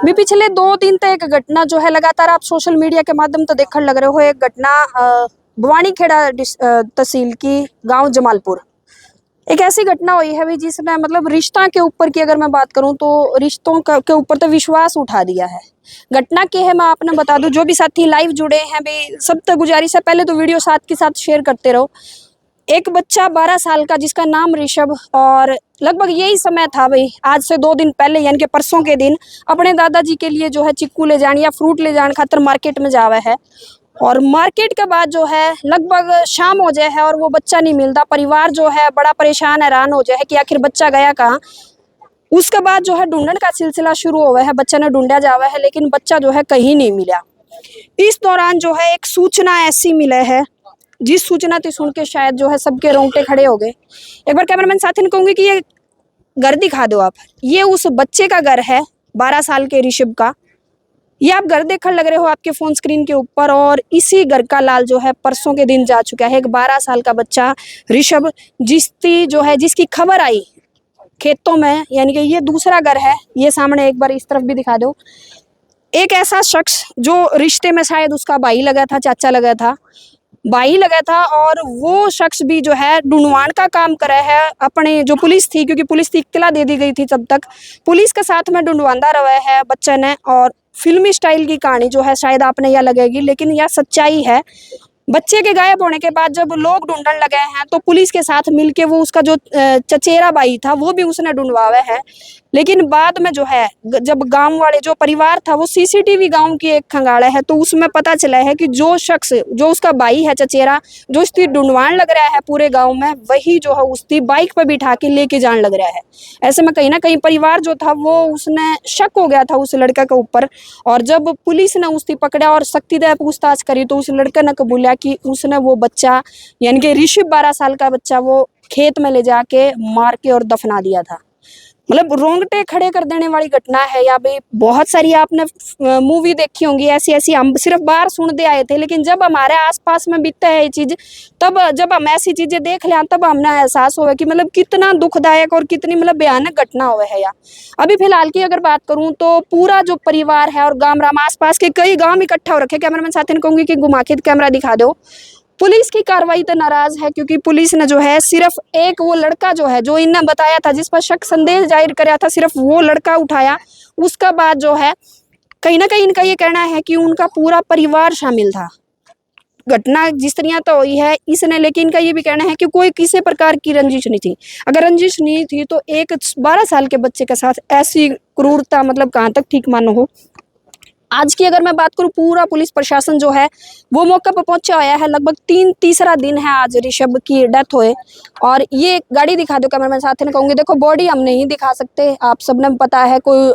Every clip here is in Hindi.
भी पिछले 2 दिन तक एक घटना जो है लगातार आप सोशल मीडिया के माध्यम तो देखने लग रहे हो। एक घटना बवानीखेड़ा तहसील की गांव जमालपुर, एक ऐसी घटना हुई है भी जिसने मतलब रिश्ता के ऊपर की अगर मैं बात करूं तो रिश्तों के ऊपर तो विश्वास उठा दिया है। घटना क्या है मैं आपने बता दूं, जो भी साथी लाइव जुड़े हैं भी सब तक गुजारिश है पहले तो वीडियो साथ के साथ शेयर करते रहो। एक बच्चा 12 साल का जिसका नाम ऋषभ, और लगभग यही समय था भाई आज से 2 दिन पहले यानी कि परसों के दिन अपने दादाजी के लिए जो है चिक्कू ले जाने या फ्रूट ले जाने खातर मार्केट में जावा है। और मार्केट के बाद जो है लगभग शाम हो जाए है और वो बच्चा नहीं मिलता। परिवार जो है बड़ा परेशान हैरान हो जाए है कि आखिर बच्चा गया कहाँ। उसके बाद जो है ढूंढने का सिलसिला शुरू हुआ है, बच्चा ने ढूंढा जावा है लेकिन बच्चा जो है कहीं नहीं मिला। इस दौरान जो है एक सूचना ऐसी मिले है जिस सूचना थी सुन के शायद जो है सबके रोंगटे खड़े हो गए। एक बार कैमरामैन साथी ने कहूंगी कि ये घर दिखा दो आप, ये उस बच्चे का घर है 12 साल के ऋषभ का। ये आप घर देखने लग रहे हो आपके फोन स्क्रीन के ऊपर, और इसी घर का लाल जो है परसों के दिन जा चुका है। एक 12 साल का बच्चा ऋषभ जिसकी खबर आई खेतों में, यानी कि ये दूसरा घर है। ये सामने एक बार इस तरफ भी दिखा दो। एक ऐसा शख्स जो रिश्ते में शायद उसका भाई लगा था, चाचा लगा था, भाई लगा था, और वो शख्स भी जो है ढूंढवान का काम कर रहा है। अपने जो पुलिस थी, क्योंकि पुलिस की इत्तला दे दी गई थी, तब तक पुलिस के साथ में ढूंढवांदा रहा है बच्चे ने। और फिल्मी स्टाइल की कहानी जो है शायद आपने यह लगेगी, लेकिन यह सच्चाई है। बच्चे के गायब होने के बाद जब लोग ढूंढने लगे हैं तो पुलिस के साथ मिलके वो उसका जो चचेरा भाई था वो भी उसने ढूंढवाया है। लेकिन बाद में जो है जब गांव वाले जो परिवार था वो सीसीटीवी गांव की एक खंगाड़ा है तो उसमें पता चला है कि जो शख्स जो उसका भाई है चचेरा, जो उसकी ढूंढवान लग रहा है पूरे गांव में, वही जो है उसकी बाइक पर बिठा के लेके जान लग रहा है। ऐसे में कहीं ना कहीं परिवार जो था वो उसने शक हो गया था उस लड़के के ऊपर। और जब पुलिस ने उसकी पकड़ा और सख्तीदार पूछताछ करी तो उस लड़के ने कबूला कि उसने वो बच्चा यानी कि ऋषभ 12 साल का बच्चा वो खेत में ले जाके मार के और दफना दिया था। मतलब रोंगटे खड़े कर देने वाली घटना है। या भाई बहुत सारी आपने मूवी देखी होंगी ऐसी ऐसी, हम सिर्फ बाहर सुनते आए थे, लेकिन जब हमारे आसपास में बीतता है ये चीज, तब जब हम ऐसी चीजें देख लें तब हमने एहसास हुआ कि मतलब कितना दुखदायक और कितनी मतलब भयानक घटना हुआ है। या अभी फिलहाल की अगर बात करूं तो पूरा जो परिवार है और गांव राम आसपास के कई गांव इकट्ठा हो रखे। कैमरामैन साथी ने कहूंगी कि घुमा के कैमरा दिखा दो। पुलिस की कार्रवाई तो नाराज है क्योंकि पुलिस ने जो है सिर्फ एक वो लड़का जो है जो इन्हें बताया था, जिस पर शक संदेह जाहिर कराया था, सिर्फ वो लड़का उठाया। उसका बाद जो है कहीं ना कहीं इनका ये कहना है कि उनका पूरा परिवार शामिल था। घटना जिस तरह तो हुई है इसने, लेकिन इनका ये भी कहना है कि कोई किसी प्रकार की रंजिश नहीं थी। अगर रंजिश नहीं थी तो एक 12 साल के बच्चे के साथ ऐसी क्रूरता मतलब कहाँ तक ठीक मानो हो। आज की अगर मैं बात करूं पूरा पुलिस प्रशासन जो है वो मौके पर पहुंचा हुआ है। लगभग तीसरा दिन है आज ऋषभ की डेथ हुए। और ये गाड़ी दिखा दो कैमरामैन साथी ने कहूंगी। देखो बॉडी हम नहीं दिखा सकते, आप सबने पता है कोई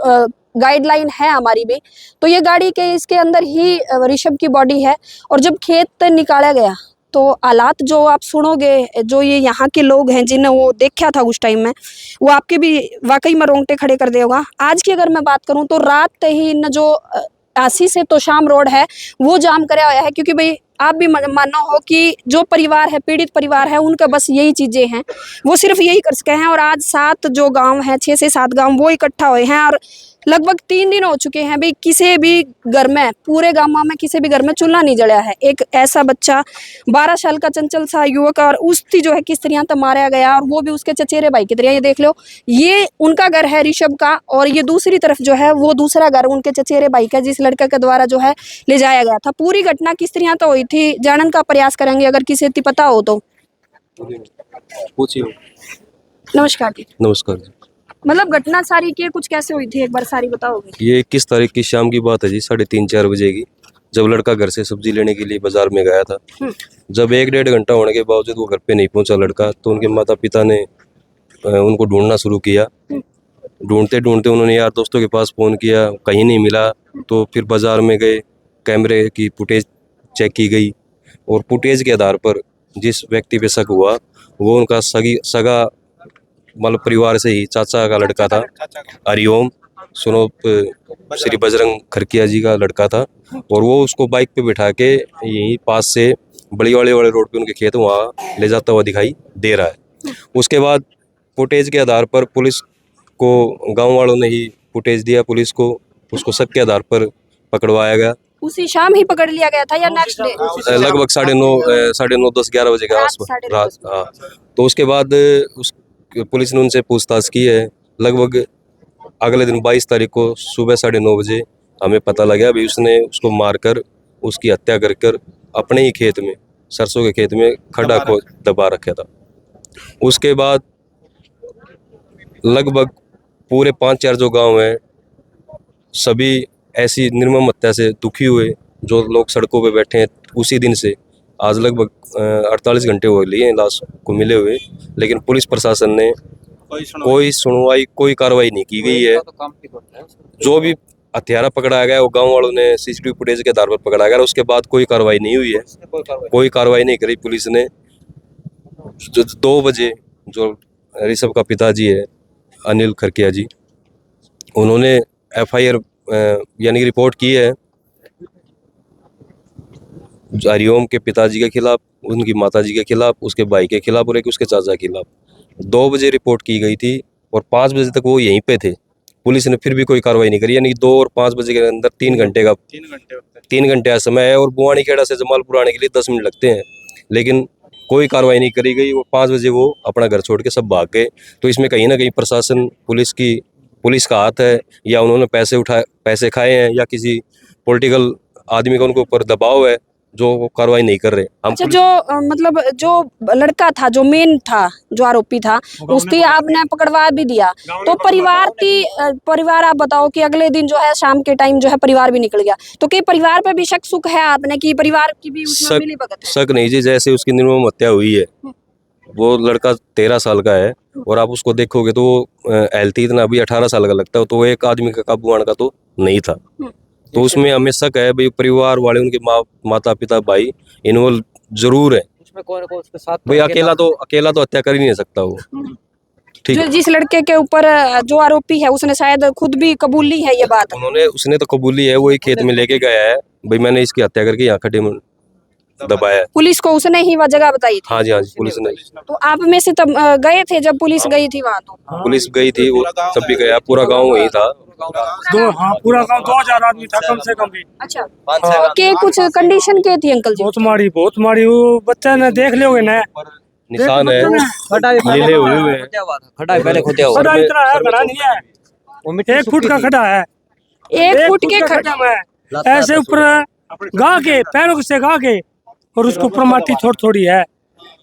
गाइडलाइन है हमारी भी, तो ये गाड़ी के इसके अंदर ही ऋषभ की बॉडी है। और जब खेत निकाला गया तो हालात जो आप सुनोगे, जो ये यहाँ के लोग हैं जिन्हें वो देखा था उस टाइम में, वो आपके भी वाकई में रोंगटे खड़े कर देगा। आज की अगर मैं बात करूं तो रात ही इन जो आसी से तो शाम रोड है वो जाम कराया हुआ है, क्योंकि भाई आप भी मानो हो कि जो परिवार है, पीड़ित परिवार है, उनका बस यही चीजें हैं, वो सिर्फ यही कर सके हैं। और आज 7 जो गांव हैं, 6 से 7 गांव वो इकट्ठा हुए हैं और लगभग 3 दिन हो चुके हैं भाई किसी भी घर में, पूरे गांव में किसी भी घर में चूल्हा नहीं जलाया है। एक ऐसा बच्चा 12 साल का चंचल सा युवक, और उसकी जो है किस तरह तो मारा गया, और वो भी उसके चचेरे भाई की तरह। ये देख लो, ये उनका घर है ऋषभ का, और ये दूसरी तरफ जो है वो दूसरा घर उनके चचेरे भाई का, जिस लड़के के द्वारा जो है ले जाया गया था। पूरी घटना किस तरह तो हुई थी जानने का प्रयास करेंगे अगर किसी को पता हो तो। पूछिए। नमस्कार जी। नमस्कार जी। मतलब घटना सारी की कुछ कैसे हुई थी एक बार सारी बताओगे? ये 21 तारीख की शाम की बात है जी, 3:30-4 बजे की, जब लड़का घर से सब्जी लेने के लिए बाजार में गया था। जब 1-1.5 घंटा होने के बावजूद वो घर पे नहीं पहुंचा लड़का, तो उनके माता पिता ने उनको ढूंढना शुरू किया। ढूंढते ढूंढते उन्होंने यार दोस्तों के पास फोन किया, कहीं नहीं मिला। तो फिर बाजार में गए, कैमरे की फुटेज चेक की गई, और फुटेज के आधार पर जिस व्यक्ति पे शक हुआ वो उनका सगा मतलब परिवार से ही चाचा का लड़का था, हरिओम सुनोप श्री बजरंग खरकिया जी का लड़का था। और वो उसको बाइक पे बिठा के यहीं पास से बड़ी वाले रोड पे उनके खेत वहाँ ले जाता हुआ दिखाई दे रहा है। उसके बाद फुटेज के आधार पर पुलिस को गांव वालों ने ही फुटेज दिया पुलिस को, उसको शक के आधार पर पकड़वाया गया। उसी शाम ही पकड़ लिया गया था या नेक्स्ट डे? लगभग 9:30 10-11 बजे के रात आसपास 9:30 रात। हाँ, तो उसके बाद उस पुलिस ने उनसे पूछताछ की है। लगभग अगले दिन 22 तारीख को सुबह 9:30 बजे हमें पता लगा भाई उसने उसको मारकर उसकी हत्या कर अपने ही खेत में, सरसों के खेत में खड्डा को दबा रखा था। उसके बाद लगभग पूरे 5-4 जो गांव हैं सभी ऐसी निर्मम हत्या से दुखी हुए। जो लोग सड़कों पे बैठे हैं उसी दिन से आज लगभग 48 घंटे हो लिए हैं लाश को मिले हुए, लेकिन पुलिस प्रशासन ने कोई सुनवाई कोई कार्रवाई नहीं की गई है। जो भी हत्यारा पकड़ा गया वो गांव वालों ने सीसीटीवी फुटेज के आधार पर पकड़ा गया, उसके बाद कोई कार्रवाई नहीं हुई है। कोई कार्रवाई नहीं करी पुलिस ने। जो 2 बजे जो ऋषभ का पिताजी है अनिल खरकिया जी, उन्होंने FIR यानी कि रिपोर्ट की है हरिओम के पिताजी के खिलाफ, उनकी माताजी के खिलाफ, उसके भाई के खिलाफ और एक उसके चाचा के खिलाफ। 2 बजे रिपोर्ट की गई थी और 5 बजे तक वो यहीं पे थे। पुलिस ने फिर भी कोई कार्रवाई नहीं करी, यानी 2 और 5 बजे के अंदर 3 घंटे का समय है और बुआनी खेड़ा से जमालपुर आने के लिए 10 मिनट लगते हैं, लेकिन कोई कार्रवाई नहीं करी गई। वो 5 बजे वो अपना घर छोड़ के सब भाग गए। तो इसमें कहीं ना कहीं प्रशासन पुलिस का हाथ है, या उन्होंने पैसे खाए हैं, या किसी पॉलिटिकल आदमी का उनके ऊपर दबाव है जो वो कार्रवाई नहीं कर रहे। हम अच्छा, जो मतलब जो लड़का था, जो मेन था, जो आरोपी था, उसकी आपने पकड़वा भी दिया, तो परिवार आप बताओ कि अगले दिन जो है शाम के टाइम जो है परिवार भी निकल गया, तो क्या परिवार पे भी शक सुक है आपने कि परिवार की भी उसमें मिली भगत है? शक नहीं जी, जैसे उसकी निर्मम हत्या हुई है, वो लड़का 13 साल का है और आप उसको देखोगे तो हेल्थी इतना अभी 18 साल का लगता है, तो वो एक आदमी का काबू आने का तो नहीं था। तो उसमें हमें शक है भाई परिवार वाले, उनके माता पिता भाई इन्वॉल्व जरूर है। उसमें कौन उसके साथ भाई अकेला तो हत्या कर ही नहीं सकता वो। ठीक जो है, जिस लड़के के ऊपर जो आरोपी है उसने शायद खुद भी कबूली है ये बात। उसने तो कबूली है, वही खेत में लेके गया है भाई मैंने इसकी हत्या करके यहाँ खड्डे में दबाया है। पुलिस को उसने ही वह जगह बताई थी? हाँ जी पुलिस ने। तो आप में से तब गए थे जब पुलिस गई थी वहां? तो पुलिस गई थी, वो तब भी गया, पूरा गाँव वही था। पूरा गांव 2000 आदमी था कम से कम भी। अच्छा, तो के कुछ कंडीशन के थी अंकल जी? बहुत मारी वो बच्चा ने देख लोगे ना, निशान है, नीले हुए हैं। खड्डा पहले खोदा हुआ खड़ा इतना है, खड़ा नहीं है, 1 फुट का खड़ा है, 1 फुट के खड्डा में ऐसे ऊपर गा के पैरों से गा के, और उसके ऊपर माटी थोड़ी है।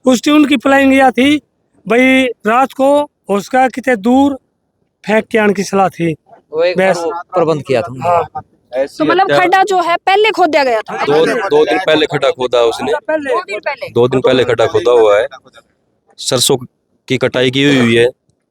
उसकी उनकी प्लानिंग यह थी भाई रात को उसका कितने दूर फेंक के आने की सलाह थी। वो एक बार वो प्रबंध किया था। हाँ, तो मतलब खड्डा जो है पहले खोदा गया था? 2 दिन पहले खड्डा खोदा उसने, 2 दिन पहले खड्डा खोदा हुआ है। सरसों की कटाई की हुई है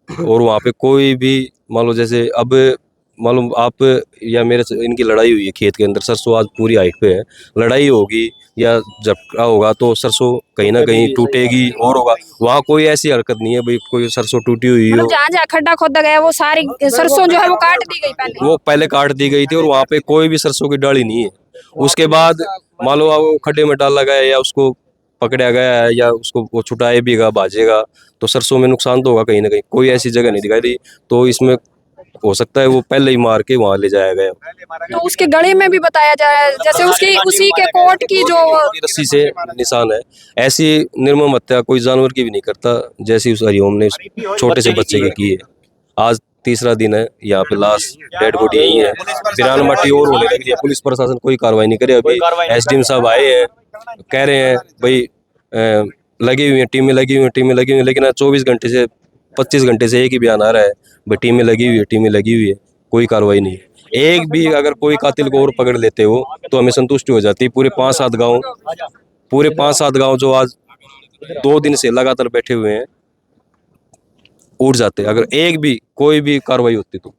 और वहाँ पे कोई भी मान लो जैसे अब मालूम आप या मेरे से इनकी लड़ाई हुई है खेत के अंदर, सरसों आज पूरी हाइट पे है, लड़ाई होगी या झपटा होगा तो सरसों कहीं ना कहीं टूटेगी और होगा। वहाँ कोई ऐसी हरकत नहीं है भाई कोई सरसों टूटी हुई हो। मतलब जहाँ खड्डा खोदा गया वो सारी सरसों जो है वो काट दी गई पहले? वो पहले काट दी गई थी और वहाँ पे कोई भी सरसों की डाली नहीं है। उसके बाद मान लो वो खड्डे में डाला गया या उसको पकड़ा गया है या उसको वो छुटाए भी भाजेगा तो सरसों में नुकसान तो होगा कहीं ना कहीं। कोई ऐसी जगह नहीं दिखाई दी, तो इसमें हो सकता है वो पहले ही मार के वहां ले जाया गया। तो उसके गले में भी बताया जा रहा है जैसे उसी के कोट की जो रस्सी से निशान है। ऐसी निर्मम हत्या कोई जानवर की भी नहीं करता जैसी उस हरिओम ने उस छोटे से बच्चे की है। आज 3रा दिन है, यहाँ पे लाश डेड बॉडी यही है, बिरान माटी और होने लगी है। पुलिस प्रशासन कोई कार्रवाई नहीं करे। अभी SDM साहब आए हैं, कह रहे हैं भाई लगी हुई है टीमें लगी हुई है, लेकिन 24 घंटे से 25 घंटे से एक ही बयान आ रहा है भाई टीमें लगी हुई है, कोई कार्रवाई नहीं है। एक भी अगर कोई कातिल को और पकड़ लेते हो तो हमें संतुष्टि हो जाती है। पूरे 5-7 गांव जो आज 2 दिन से लगातार बैठे हुए हैं उठ जाते अगर एक भी कोई भी कार्रवाई होती तो।